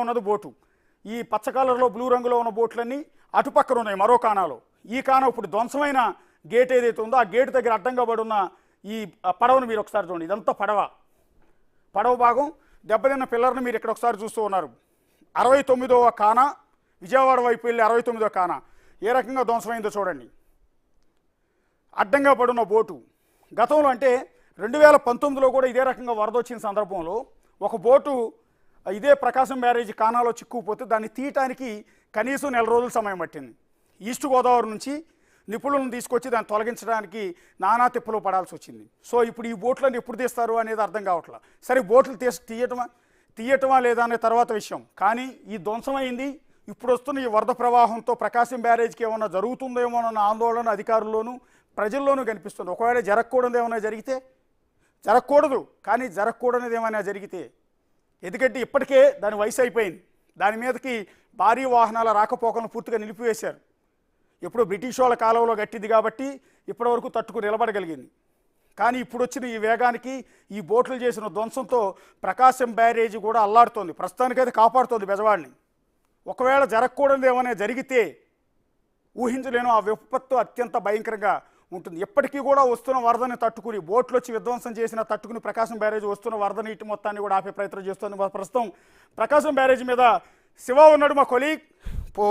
ఉన్నది బోటు. ఈ పచ్చ కలర్లో బ్లూ రంగులో ఉన్న బోట్లన్నీ అటుపక్కన ఉన్నాయి మరో కానాలో. ఈ కాన ఇప్పుడు ధ్వంసమైన గేట్ ఏదైతే ఉందో ఆ గేటు దగ్గర అడ్డంగా పడి ఉన్న ఈ పడవను మీరు ఒకసారి చూడండి. ఇదంతా పడవ భాగం. దెబ్బతిన్న పిల్లర్ని మీరు ఇక్కడ ఒకసారి చూస్తూ ఉన్నారు. 69వ కాన, విజయవాడ వైపు వెళ్ళి 69వ కాన ఏ రకంగా ధ్వంసమైందో చూడండి. అడ్డంగా పడున్న బోటు. గతంలో అంటే 2019లో కూడా ఇదే రకంగా వరద వచ్చిన సందర్భంలో ఒక బోటు ఇదే ప్రకాశం బ్యారేజీ కానాలో చిక్కుకుపోతే దాన్ని తీయటానికి కనీసం 4 రోజుల సమయం పట్టింది. ఈస్ట్ గోదావరి నుంచి నిపుణులను తీసుకొచ్చి దాన్ని తొలగించడానికి నానా తిప్పలు పడాల్సి వచ్చింది. సో ఇప్పుడు ఈ బోట్లను ఎప్పుడు తీస్తారు అనేది అర్థం కావట్లేదు. సరే, బోట్లు తీయటమా లేదా అనే తర్వాత విషయం. కానీ ఈ ధ్వంసమైంది ఇప్పుడు వస్తున్న ఈ వరద ప్రవాహంతో ప్రకాశం బ్యారేజ్కి ఏమన్నా జరుగుతుందేమోనన్న ఆందోళన అధికారుల్లోనూ ప్రజల్లోనూ కనిపిస్తుంది. ఒకవేళ జరగకూడదు ఏమైనా జరిగితే, జరగకూడదు కానీ జరగకూడనిది ఏమైనా జరిగితే, ఎందుకంటే ఇప్పటికే దాని వయసు అయిపోయింది. దాని మీదకి భారీ వాహనాల రాకపోకలను పూర్తిగా నిలిపివేశారు. ఎప్పుడో బ్రిటిష్ వాళ్ళ కాలంలో గట్టింది కాబట్టి ఇప్పటివరకు తట్టుకుని నిలబడగలిగింది. కానీ ఇప్పుడు వచ్చిన ఈ వేగానికి ఈ బోట్లు చేసిన ధ్వంసంతో ప్రకాశం బ్యారేజీ కూడా అల్లాడుతోంది. ప్రస్తుతానికైతే కాపాడుతోంది బెజవాడిని. ఒకవేళ జరగకూడదు ఏమైనా జరిగితే ఊహించలేను ఆ విపత్తు అత్యంత భయంకరంగా ఉంటుంది. ఎప్పటికీ కూడా వస్తున్న వరదని తట్టుకుని, బోట్లు వచ్చి విధ్వంసం చేసిన తట్టుకుని ప్రకాశం బ్యారేజీ వస్తున్న వరద నీటి మొత్తాన్ని కూడా ఆపే ప్రయత్నం చేస్తుంది. ప్రస్తుతం ప్రకాశం బ్యారేజీ మీద శివ ఉన్నాడు, మా కొలీగ్.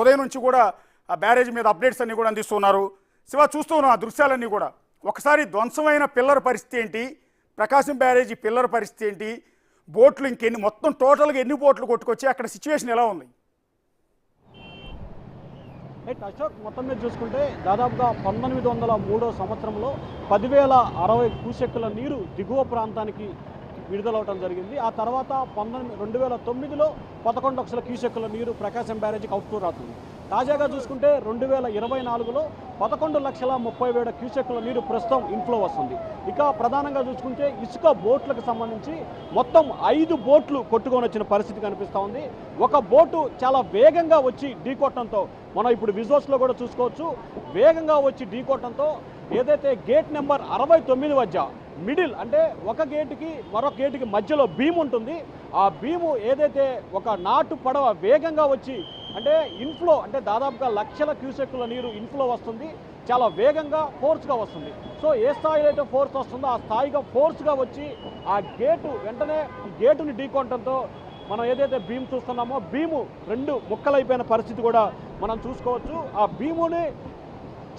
ఉదయం నుంచి కూడా ఆ బ్యారేజీ మీద అప్డేట్స్ అన్నీ కూడా అందిస్తున్నారు. శివ, చూస్తూ ఉన్నాం ఆ దృశ్యాలన్నీ కూడా. ఒకసారి ధ్వంసమైన పిల్లర్ పరిస్థితి ఏంటి, ప్రకాశం బ్యారేజీ పిల్లర్ పరిస్థితి ఏంటి, బోట్లు ఇంకెన్ని, మొత్తం టోటల్గా ఎన్ని బోట్లు కొట్టుకొచ్చి అక్కడ సిచ్యువేషన్ ఎలా ఉంది? అశోక్, మొత్తం మీద చూసుకుంటే దాదాపుగా 1903 సంవత్సరంలో 10,060 క్యూసెక్కుల నీరు దిగువ ప్రాంతానికి విడుదలవటం జరిగింది. ఆ తర్వాత 2009లో 11 లక్షల క్యూసెక్కుల నీరు ప్రకాశం బ్యారేజీకి అవుట్ఫ్లో అవుతుంది. తాజాగా చూసుకుంటే 2024లో 11,30,000 క్యూసెక్కుల నీరు ప్రస్తుతం ఇన్ఫ్లో వస్తుంది. ఇక ప్రధానంగా చూసుకుంటే ఇసుక బోట్లకు సంబంధించి మొత్తం 5 బోట్లు కొట్టుకొని వచ్చిన పరిస్థితి కనిపిస్తూ ఉంది. ఒక బోటు చాలా వేగంగా వచ్చి ఢీకొట్టడంతో మనం ఇప్పుడు విజువల్స్లో కూడా చూసుకోవచ్చు. వేగంగా వచ్చి ఢీకొట్టడంతో ఏదైతే గేట్ నెంబర్ 69 వద్ద మిడిల్, అంటే ఒక గేటుకి మరొక గేటుకి మధ్యలో బీమ్ ఉంటుంది. ఆ బీము ఏదైతే ఒక నాటు పడవ వేగంగా వచ్చి, అంటే ఇన్ఫ్లో, అంటే దాదాపుగా లక్షల క్యూసెక్కుల నీరు ఇన్ఫ్లో వస్తుంది. చాలా వేగంగా ఫోర్స్గా వస్తుంది. సో ఏ స్థాయిలో అయితే ఫోర్స్ వస్తుందో ఆ స్థాయిగా ఫోర్స్గా వచ్చి ఆ గేటు వెంటనే గేటుని ఢీకొనడంతో మనం ఏదైతే బీమ్ చూస్తున్నామో బీము 2 ముక్కలైపోయిన పరిస్థితి కూడా మనం చూసుకోవచ్చు. ఆ బీముని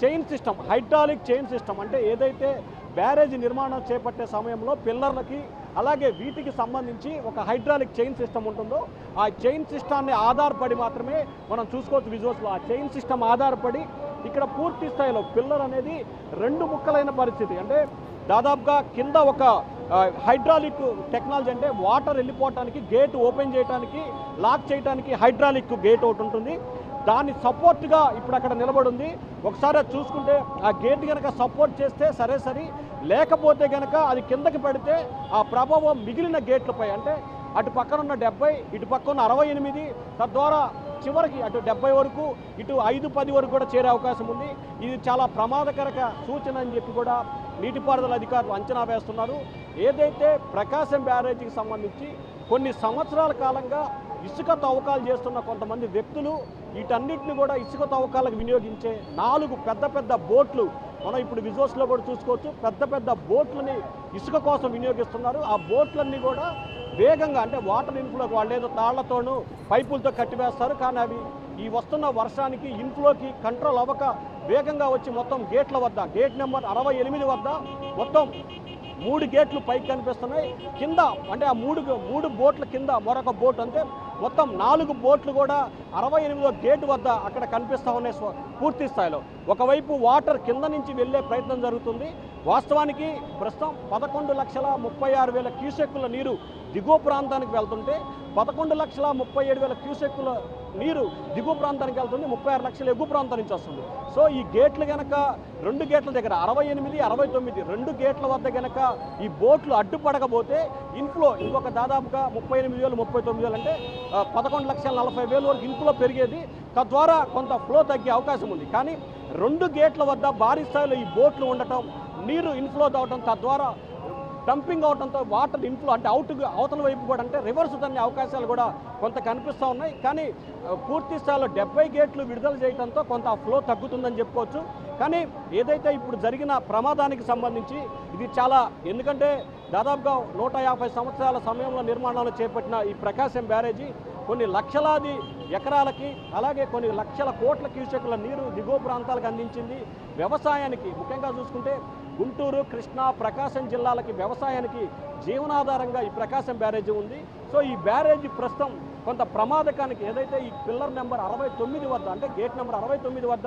chain system, hydraulic chain system, అంటే ఏదైతే బ్యారేజీ నిర్మాణం చేపట్టే సమయంలో పిల్లర్లకి అలాగే వీటికి సంబంధించి ఒక హైడ్రాలిక్ చైన్ సిస్టమ్ ఉంటుందో ఆ చైన్ సిస్టాన్ని ఆధారపడి మాత్రమే మనం చూసుకోవచ్చు విజువల్స్లో. ఆ చైన్ సిస్టమ్ ఆధారపడి ఇక్కడ పూర్తి స్థాయిలో పిల్లర్ అనేది 2 ముక్కలైన పరిస్థితి. అంటే దాదాపుగా కింద ఒక హైడ్రాలిక్ టెక్నాలజీ, అంటే వాటర్ వెళ్ళిపోవటానికి, గేట్ ఓపెన్ చేయడానికి, లాక్ చేయడానికి హైడ్రాలిక్ గేట్ ఒకటి ఉంటుంది. దాన్ని సపోర్ట్గా ఇప్పుడు అక్కడ నిలబడింది. ఒకసారి అది చూసుకుంటే ఆ గేట్ కనుక సపోర్ట్ చేస్తే సరే, లేకపోతే కనుక అది కిందకి పడితే ఆ ప్రభావం మిగిలిన గేట్లపై, అంటే అటు పక్కన ఉన్న 70, ఇటు పక్కన ఉన్న 68, తద్వారా చివరికి అటు 70 వరకు, ఇటు 5-10 వరకు కూడా చేరే అవకాశం ఉంది. ఇది చాలా ప్రమాదకర సూచన అని చెప్పి కూడా నీటిపారుదల అధికారులు అంచనా వేస్తున్నారు. ఏదైతే ప్రకాశం బ్యారేజీకి సంబంధించి కొన్ని సంవత్సరాల కాలంగా ఇసుక తవ్వకాలు చేస్తున్న కొంతమంది వ్యక్తులు వీటన్నిటిని కూడా ఇసుక తవ్వకాలకు వినియోగించే 4 పెద్ద బోట్లు మనం ఇప్పుడు విజువల్స్లో కూడా చూసుకోవచ్చు. పెద్ద బోట్లని ఇసుక కోసం వినియోగిస్తున్నారు. ఆ బోట్లన్నీ కూడా వేగంగా, అంటే వాటర్ ఇన్ఫ్లోకి వాళ్ళు ఏదో తాళ్లతోనూ పైపులతో కట్టివేస్తారు. కానీ అవి ఈ వస్తున్న వర్షానికి ఇన్ఫ్లోకి కంట్రోల్ అవ్వక వేగంగా వచ్చి మొత్తం గేట్ల వద్ద, గేట్ నెంబర్ 68 వద్ద మొత్తం 3 గేట్లు పైకి కనిపిస్తున్నాయి. కింద, అంటే ఆ 3 బోట్ల కింద మరొక బోట్, అంటే మొత్తం 4 బోట్లు కూడా 68వ గేటు వద్ద అక్కడ కనిపిస్తూ ఉన్నాయి పూర్తి స్థాయిలో. ఒకవైపు వాటర్ కింద నుంచి వెళ్ళే ప్రయత్నం జరుగుతుంది. వాస్తవానికి ప్రస్తుతం 11,36,000 క్యూసెక్కుల నీరు దిగువ ప్రాంతానికి వెళ్తుంటే 11,37,000 క్యూసెక్కుల నీరు దిగువ ప్రాంతానికి వెళ్తుంది. 36 లక్షల ఎగువ ప్రాంతం నుంచి వస్తుంది. సో ఈ గేట్లు కనుక 2 గేట్ల దగ్గర 68, 69 2 గేట్ల వద్ద కనుక ఈ బోట్లు అడ్డుపడకపోతే ఇన్ఫ్లో ఇంకొక దాదాపుగా 38,000, 39,000, అంటే 11,40,000 వరకు ఇన్ఫ్లో పెరిగేది. తద్వారా కొంత ఫ్లో తగ్గే అవకాశం ఉంది. కానీ 2 గేట్ల వద్ద భారీ స్థాయిలో ఈ బోట్లు ఉండటం, నీరు ఇన్ఫ్లో అవటం, తద్వారా డంపింగ్ అవడంతో వాటర్ ఇన్ఫ్లో, అంటే అవతల వైపు కూడా, అంటే రివర్స్ తన్నే అవకాశాలు కూడా కొంత కనిపిస్తూ ఉన్నాయి. కానీ పూర్తి స్థాయిలో 70 గేట్లు విడుదల చేయడంతో కొంత ఫ్లో తగ్గుతుందని చెప్పుకోవచ్చు. కానీ ఏదైతే ఇప్పుడు జరిగిన ప్రమాదానికి సంబంధించి ఇది చాలా, ఎందుకంటే దాదాపుగా 150 సంవత్సరాల సమయంలో నిర్మాణంలో చేపట్టిన ఈ ప్రకాశం బ్యారేజీ కొన్ని లక్షలాది ఎకరాలకి అలాగే కొన్ని లక్షల కోట్ల క్యూసెక్ల నీరు దిగువ ప్రాంతాలకు అందించింది. వ్యవసాయానికి ముఖ్యంగా చూసుకుంటే గుంటూరు, కృష్ణా, ప్రకాశం జిల్లాలకి వ్యవసాయానికి జీవనాధారంగా ఈ ప్రకాశం బ్యారేజీ ఉంది. సో ఈ బ్యారేజీ ప్రస్తుతం కొంత ప్రమాదకానికి, ఏదైతే ఈ పిల్లర్ నెంబర్ 69 వద్ద అంటే గేట్ నెంబర్ 69 వద్ద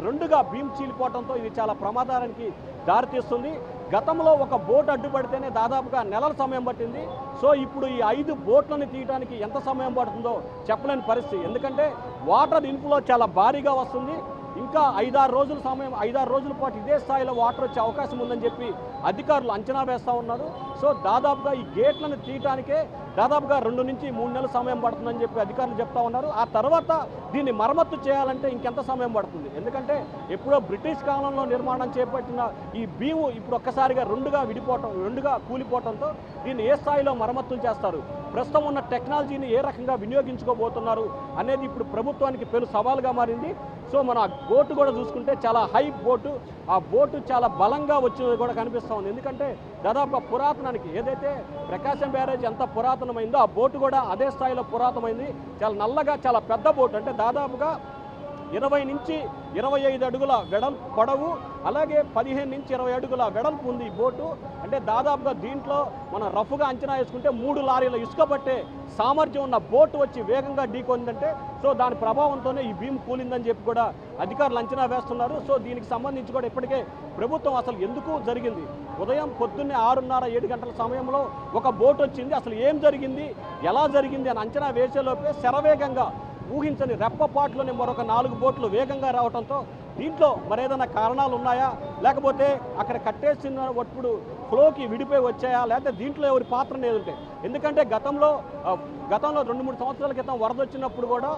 రెండుగా బీమ్ చీలిపోవడంతో ఇది చాలా ప్రమాదానికి దారితీస్తుంది. గతంలో ఒక బోట్ అడ్డుపడితేనే దాదాపుగా నెలల సమయం పట్టింది. సో ఇప్పుడు ఈ 5 బోట్లను తీయడానికి ఎంత సమయం పడుతుందో చెప్పలేని పరిస్థితి. ఎందుకంటే వాటర్ ఇన్ఫ్లో చాలా భారీగా వస్తుంది. ఇంకా 5-6 రోజుల సమయం, 5-6 రోజుల పాటు ఇదే స్థాయిలో వాటర్ వచ్చే అవకాశం ఉందని చెప్పి అధికారులు అంచనా వేస్తూ ఉన్నారు. సో దాదాపుగా ఈ గేట్లను తీయటానికే దాదాపుగా 2 నుంచి 3 నెలల సమయం పడుతుందని చెప్పి అధికారులు చెప్తా ఉన్నారు. ఆ తర్వాత దీన్ని మరమ్మతు చేయాలంటే ఇంకెంత సమయం పడుతుంది? ఎందుకంటే ఎప్పుడో బ్రిటిష్ కాలంలో నిర్మాణం చేపట్టిన ఈ బీము ఇప్పుడు ఒక్కసారిగా రెండుగా కూలిపోవడంతో దీన్ని ఏ స్థాయిలో మరమ్మతులు చేస్తారు, ప్రస్తుతం ఉన్న టెక్నాలజీని ఏ రకంగా వినియోగించుకోబోతున్నారు అనేది ఇప్పుడు ప్రభుత్వానికి పెను సవాలుగా మారింది. సో మన బోటు కూడా చూసుకుంటే చాలా హై బోటు, ఆ బోటు చాలా బలంగా వచ్చినది కూడా కనిపిస్తూ ఉంది. ఎందుకంటే దాదాపు పురాతనానికి, ఏదైతే ప్రకాశం బ్యారేజ్ ఎంత పురాతనమైందో ఆ బోటు కూడా అదే స్థాయిలో పురాతనమైంది. చాలా నల్లగా చాలా పెద్ద బోటు, అంటే దాదాపుగా 20 నుంచి 25 అడుగుల పొడవు, అలాగే 15 నుంచి 20 అడుగుల వెడల్పు ఉంది ఈ బోటు. అంటే దాదాపుగా దీంట్లో మనం రఫ్గా అంచనా వేసుకుంటే 3 లారీల ఇసుక పట్టే సామర్థ్యం ఉన్న బోటు వచ్చి వేగంగా ఢీకొందంటే సో దాని ప్రభావంతోనే ఈ బీమ్ కూలిందని చెప్పి కూడా అధికారులు అంచనా వేస్తున్నారు. సో దీనికి సంబంధించి కూడా ఇప్పటికే ప్రభుత్వం అసలు ఎందుకు జరిగింది, ఉదయం పొద్దున్నే 6:30-7 గంటల సమయంలో ఒక బోట్ వచ్చింది, అసలు ఏం జరిగింది, ఎలా జరిగింది అని అంచనా వేసేలోపే శరవేగంగా ఊహించని రెప్పపాట్లోనే మరొక 4 బోట్లు వేగంగా రావడంతో దీంట్లో మరేదైనా కారణాలు ఉన్నాయా, లేకపోతే అక్కడ కట్టేసిన ఒప్పుడు ఫ్లోకి విడిపోయి వచ్చాయా, లేకపోతే దీంట్లో ఎవరి పాత్ర లేదంటే. ఎందుకంటే గతంలో 2-3 సంవత్సరాల క్రితం వరద వచ్చినప్పుడు కూడా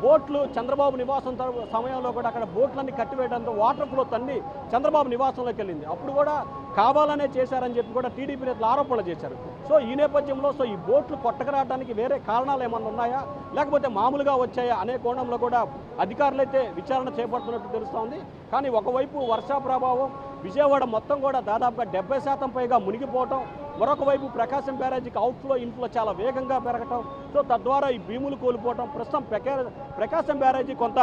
బోట్లు చంద్రబాబు నివాసం సమయంలో కూడా అక్కడ బోట్లన్నీ కట్టివేయడంతో వాటర్ ఫ్లో తన్ని చంద్రబాబు నివాసంలోకి వెళ్ళింది. అప్పుడు కూడా కావాలనే చేశారని చెప్పి కూడా టీడీపీ నేతలు ఆరోపణలు చేశారు. సో ఈ నేపథ్యంలో ఈ బోట్లు కొట్టకరావడానికి వేరే కారణాలు ఏమన్నా ఉన్నాయా, లేకపోతే మామూలుగా వచ్చాయా అనే కోణంలో కూడా అధికారులైతే విచారణ చేపడుతున్నట్టు తెలుస్తోంది. కానీ ఒకవైపు వర్ష ప్రభావం, విజయవాడ మొత్తం కూడా దాదాపుగా 70% పైగా మునిగిపోవటం, మరొక వైపు ప్రకాశం బ్యారేజీకి అవుట్ఫ్లో ఇన్ఫ్లో చాలా వేగంగా పెరగటం, సో తద్వారా ఈ భీములు కోల్పోవటం, ప్రస్తుతం ప్రకాశం బ్యారేజీ కొంత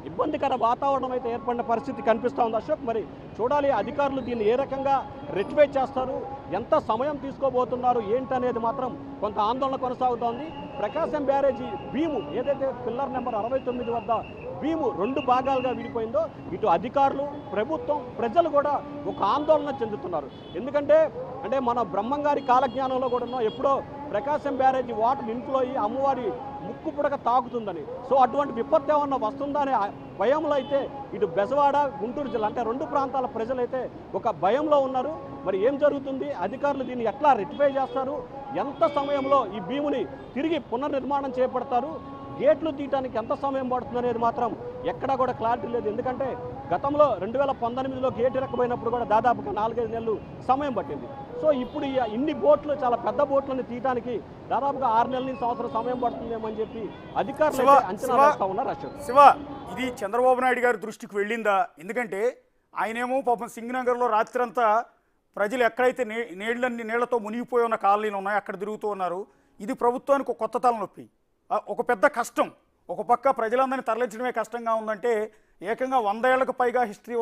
ఇబ్బందికర వాతావరణం అయితే ఏర్పడిన పరిస్థితి కనిపిస్తూ ఉంది. అశోక్, మరి చూడాలి అధికారులు దీన్ని ఏ రకంగా రెక్టిఫై చేస్తారు, ఎంత సమయం తీసుకోబోతున్నారు ఏంటనేది మాత్రం కొంత ఆందోళన కొనసాగుతోంది. ప్రకాశం బ్యారేజీ భీము ఏదైతే పిల్లర్ నెంబర్ 69 వద్ద భీము 2 భాగాలుగా విడిపోయిందో ఇటు అధికారులు, ప్రభుత్వం, ప్రజలు కూడా ఒక ఆందోళన చెందుతున్నారు. ఎందుకంటే మన బ్రహ్మంగారి కాలజ్ఞానంలో కూడా ఎప్పుడో ప్రకాశం బ్యారేజీ వాటర్ ఇన్ఫ్లో అయ్యి అమ్మవారి ముక్కు పుడక తాకుతుందని, సో అటువంటి విపత్తు ఏమన్నా వస్తుందనే భయంలో అయితే ఇటు బెజవాడ, గుంటూరు జిల్లా అంటే 2 ప్రాంతాల ప్రజలైతే ఒక భయంలో ఉన్నారు. మరి ఏం జరుగుతుంది, అధికారులు దీన్ని ఎట్లా రెక్టిఫై చేస్తారు, ఎంత సమయంలో ఈ భీముని తిరిగి పునర్నిర్మాణం చేపడతారు, గేట్లు తీయడానికి ఎంత సమయం పడుతుంది అనేది మాత్రం ఎక్కడా కూడా క్లారిటీ లేదు. ఎందుకంటే గతంలో 2019లో గేట్ ఇరకపోయినప్పుడు కూడా దాదాపుగా 4-5 నెలలు సమయం పట్టింది. సో ఇప్పుడు ఇన్ని బోట్లు, చాలా పెద్ద బోట్లను తీయడానికి దాదాపుగా 6 నెలల నుంచి సంవత్సరం సమయం పడుతుందేమో అని చెప్పి అధికారులు అంచనా వేస్తా ఉన్నారు. అశోక్, శివ, ఇది చంద్రబాబు నాయుడు గారి దృష్టికి వెళ్ళిందా? ఎందుకంటే ఆయనేమో పాపం సింగనగర్లో రాత్రంతా ప్రజలు ఎక్కడైతే నీళ్లతో మునిగిపోయి ఉన్న కాలనీలు ఉన్నాయో అక్కడ తిరుగుతూ ఉన్నారు. ఇది ప్రభుత్వానికి ఒక కొత్త తలనొప్పి, ఒక పెద్ద కష్టం. ఒక పక్క ప్రజలందరినీ తరలించడమే కష్టంగా ఉందంటే ఏకంగా 100 ఏళ్లకు పైగా హిస్టరీ